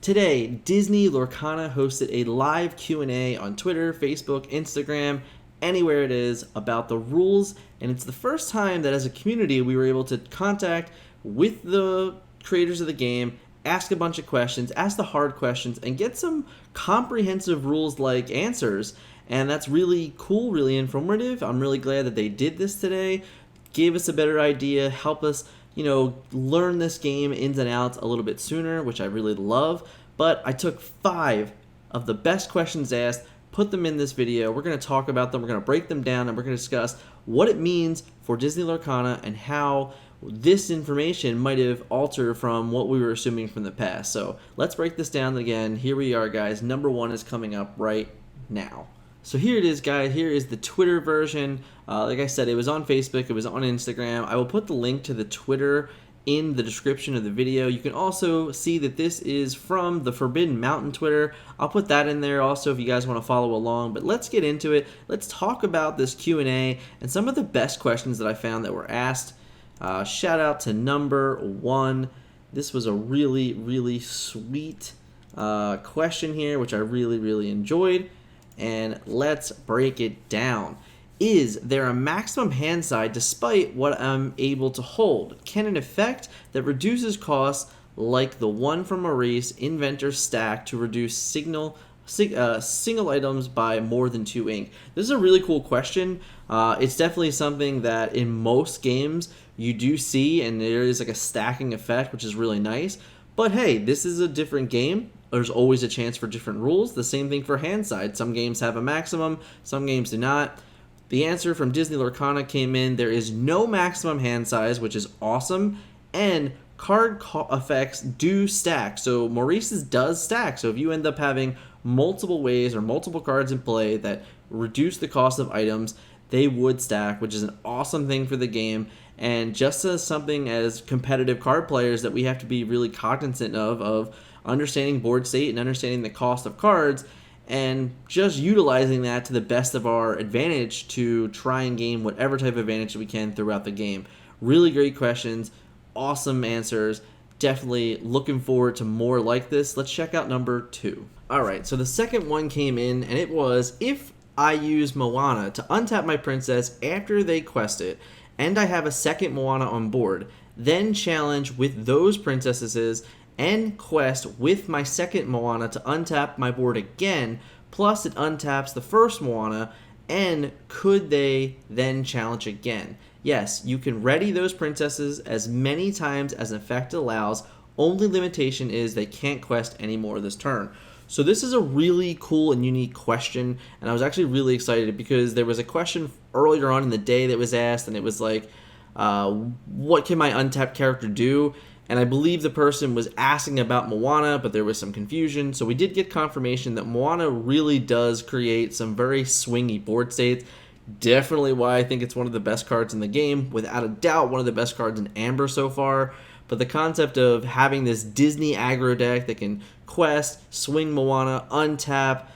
Today, Disney Lorcana hosted a live Q&A on Twitter, Facebook, Instagram, anywhere it is, about the rules, and it's the first time that as a community we were able to contact with the creators of the game, ask a bunch of questions, ask the hard questions, and get some comprehensive rules-like answers. And that's really cool, really informative. I'm really glad that they did this today, gave us a better idea, help us learn this game ins and outs a little bit sooner, which I really love. But I took 5 of the best questions asked, put them in this video. We're going to talk about them, we're going to break them down, and we're going to discuss what it means for Disney Lorcana and how this information might have altered from what we were assuming from the past. So let's break this down again. Here we are, guys. Number 1 is coming up right now. So here it is, guys. Here is the Twitter version. Like I said, it was on Facebook. It was on Instagram. I will put the link to the Twitter in the description of the video. You can also see that this is from the Forbidden Mountain Twitter. I'll put that in there also if you guys want to follow along. But let's get into it. Let's talk about this Q&A and some of the best questions that I found that were asked. Shout out to number 1. This was a really, really sweet question here, which I really, really enjoyed. And let's break it down. Is there a maximum Handsize despite what I'm able to hold? Can an effect that reduces costs, like the one from Maurice, Inventor Stack, to reduce single items by more than 2 ink? This is a really cool question. It's definitely something that in most games you do see, and there is like a stacking effect, which is really nice. But hey, this is a different game. There's always a chance for different rules. The same thing for Handsize. Some games have a maximum, some games do not. The answer from Disney Lorcana came in. There is no maximum Handsize, which is awesome, and card effects do stack. So Maurice's does stack. So if you end up having multiple ways or multiple cards in play that reduce the cost of items, they would stack, which is an awesome thing for the game. And just as something as competitive card players that we have to be really cognizant of understanding board state and understanding the cost of cards, and just utilizing that to the best of our advantage to try and gain whatever type of advantage we can throughout the game. Really great questions, awesome answers. Definitely looking forward to more like this. Let's check out number 2. Alright, so the second one came in, and it was, if I use Moana to untap my princess after they quest it, and I have a second Moana on board, then challenge with those princesses and quest with my second Moana to untap my board again, plus it untaps the first Moana, and could they then challenge again? Yes, you can ready those princesses as many times as an effect allows. Only limitation is they can't quest anymore this turn. So this is a really cool and unique question, and I was actually really excited because there was a question earlier on in the day that was asked, and it was like, what can my untapped character do? And I believe the person was asking about Moana, but there was some confusion. So we did get confirmation that Moana really does create some very swingy board states. Definitely why I think it's one of the best cards in the game. Without a doubt, one of the best cards in Amber so far. But the concept of having this Disney aggro deck that can quest, swing Moana, untap,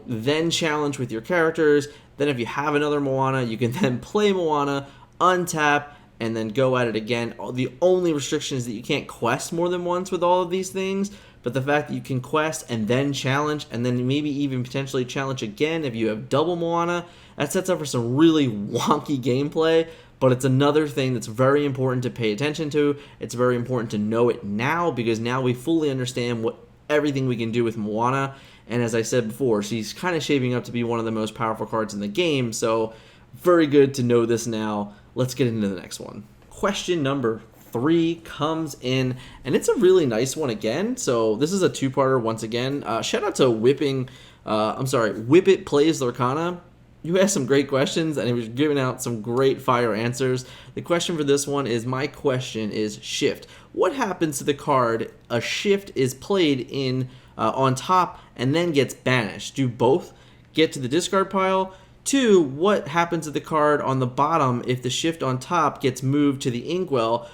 then challenge with your characters. Then if you have another Moana, you can then play Moana, untap, and then go at it again. The only restriction is that you can't quest more than once with all of these things, but the fact that you can quest and then challenge, and then maybe even potentially challenge again if you have double Moana, that sets up for some really wonky gameplay, but it's another thing that's very important to pay attention to. It's very important to know it now, because now we fully understand everything we can do with Moana, and as I said before, she's kind of shaping up to be one of the most powerful cards in the game, so very good to know this now. Let's get into the next one. Question number 3 comes in, and it's a really nice one again. So this is a 2-parter once again. Shout out to Whip It Plays Lorcana. You asked some great questions, and he was giving out some great fire answers. The question for this one is, my question is Shift. What happens to the card a Shift is played in on top and then gets banished? Do both get to the discard pile? 2, what happens to the card on the bottom if the Shift on top gets moved to the Inkwell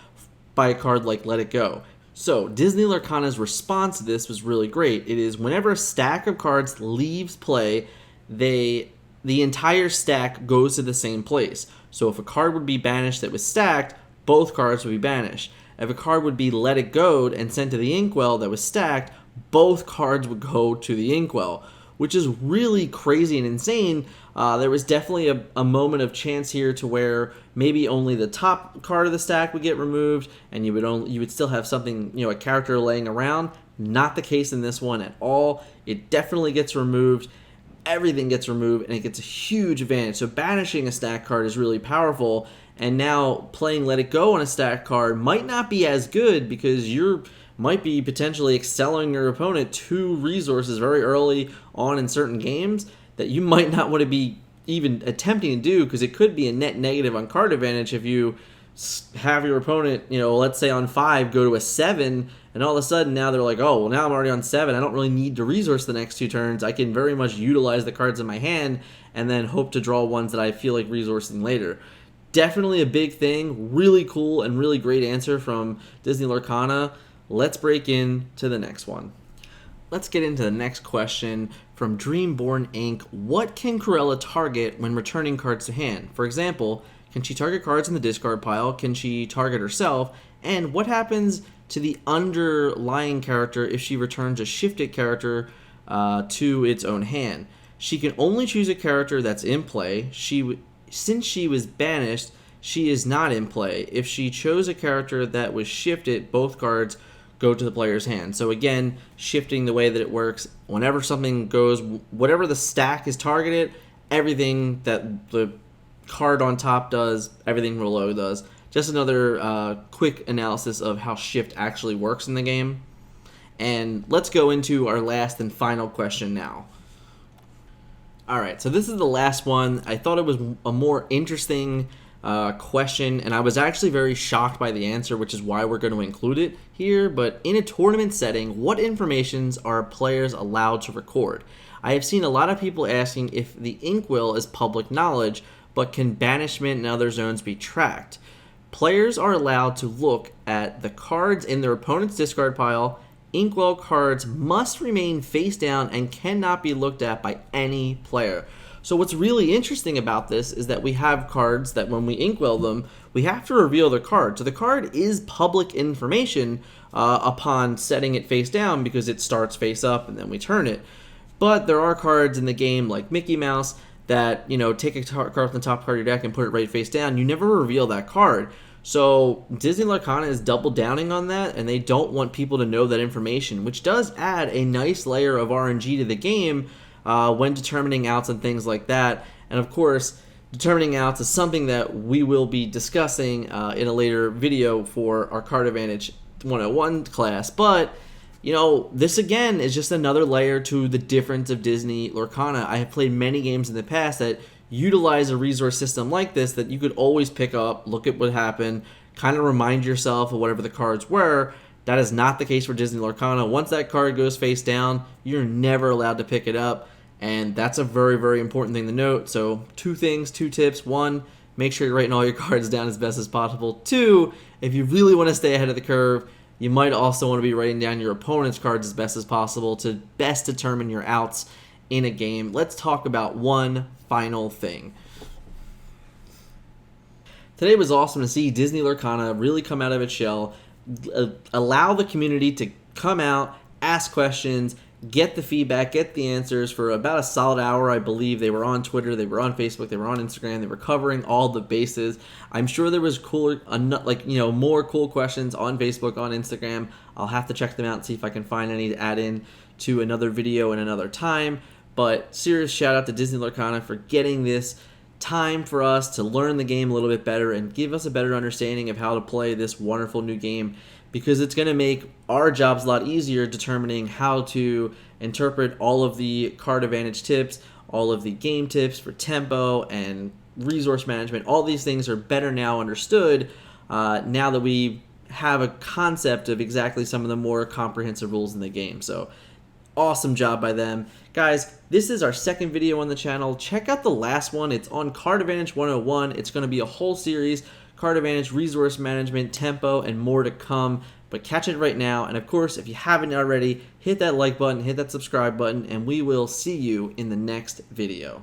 by a card like Let It Go? So Disney Lorcana's response to this was really great. It is, whenever a stack of cards leaves play, the entire stack goes to the same place. So if a card would be banished that was stacked, both cards would be banished. if a card would be let it go and sent to the Inkwell that was stacked, both cards would go to the Inkwell, which is really crazy and insane. There was definitely a moment of chance here to where maybe only the top card of the stack would get removed, and you would still have something, a character laying around. Not the case in this one at all. It definitely gets removed. Everything gets removed, and it gets a huge advantage. So banishing a stack card is really powerful, and now playing Let It Go on a stack card might not be as good because you might be potentially excelling your opponent 2 resources very early on in certain games that you might not want to be even attempting to do, because it could be a net negative on card advantage if you have your opponent, let's say on 5 go to a 7, and all of a sudden now they're like, oh, well, now I'm already on 7. I don't really need to resource the next 2 turns. I can very much utilize the cards in my hand and then hope to draw ones that I feel like resourcing later. Definitely a big thing. Really cool and really great answer from Disney Lorcana. Let's break into the next one. Let's get into the next question from Dreamborn Inc. What can Cruella target when returning cards to hand? For example, can she target cards in the discard pile? Can she target herself? And what happens to the underlying character if she returns a shifted character to its own hand? She can only choose a character that's in play. Since she was banished, she is not in play. If she chose a character that was shifted, both cards go to the player's hand. So again, shifting the way that it works, whenever something goes, whatever the stack is targeted, everything that the card on top does, everything below does. Just another quick analysis of how shift actually works in the game. And let's go into our last and final question now. Alright, so this is the last one. I thought it was a more interesting question, and I was actually very shocked by the answer, which is why we're going to include it here. But in a tournament setting, what informations are players allowed to record? I have seen a lot of people asking if the Inkwell is public knowledge, but can banishment and other zones be tracked? Players are allowed to look at the cards in their opponent's discard pile. Inkwell cards must remain face down and cannot be looked at by any player. So what's really interesting about this is that we have cards that when we Inkwell them, we have to reveal the card. So the card is public information upon setting it face down because it starts face up and then we turn it. But there are cards in the game like Mickey Mouse that, take a card from the top card of your deck and put it right face down. You never reveal that card. So Disney Lorcana is double downing on that, and they don't want people to know that information, which does add a nice layer of RNG to the game when determining outs and things like that. And of course, determining outs is something that we will be discussing in a later video for our Card Advantage 101 class. But, this again is just another layer to the difference of Disney Lorcana. I have played many games in the past that utilize a resource system like this that you could always pick up, look at what happened, kind of remind yourself of whatever the cards were. That is not the case for Disney Lorcana. Once that card goes face down, you're never allowed to pick it up, and that's a very, very important thing to note. So 2 tips. 1, make sure you're writing all your cards down as best as possible. 2, if you really want to stay ahead of the curve, you might also want to be writing down your opponent's cards as best as possible to best determine your outs in a game. Let's talk about one final thing. Today was awesome to see Disney Lorcana really come out of its shell, allow the community to come out, ask questions, get the feedback, get the answers for about a solid hour. I believe they were on Twitter, they were on Facebook, they were on Instagram, they were covering all the bases. I'm sure there was more cool questions on Facebook, on Instagram. I'll have to check them out and see if I can find any to add in to another video in another time. But serious shout out to Disney Lorcana for getting this time for us to learn the game a little bit better and give us a better understanding of how to play this wonderful new game, because it's going to make our jobs a lot easier determining how to interpret all of the card advantage tips, all of the game tips for tempo and resource management. All these things are better now understood now that we have a concept of exactly some of the more comprehensive rules in the game. So awesome job by them. Guys, this is our second video on the channel. Check out the last one. It's on Card Advantage 101. It's going to be a whole series. Card Advantage, resource management, tempo, and more to come. But catch it right now. And of course, if you haven't already, hit that like button, hit that subscribe button, and we will see you in the next video.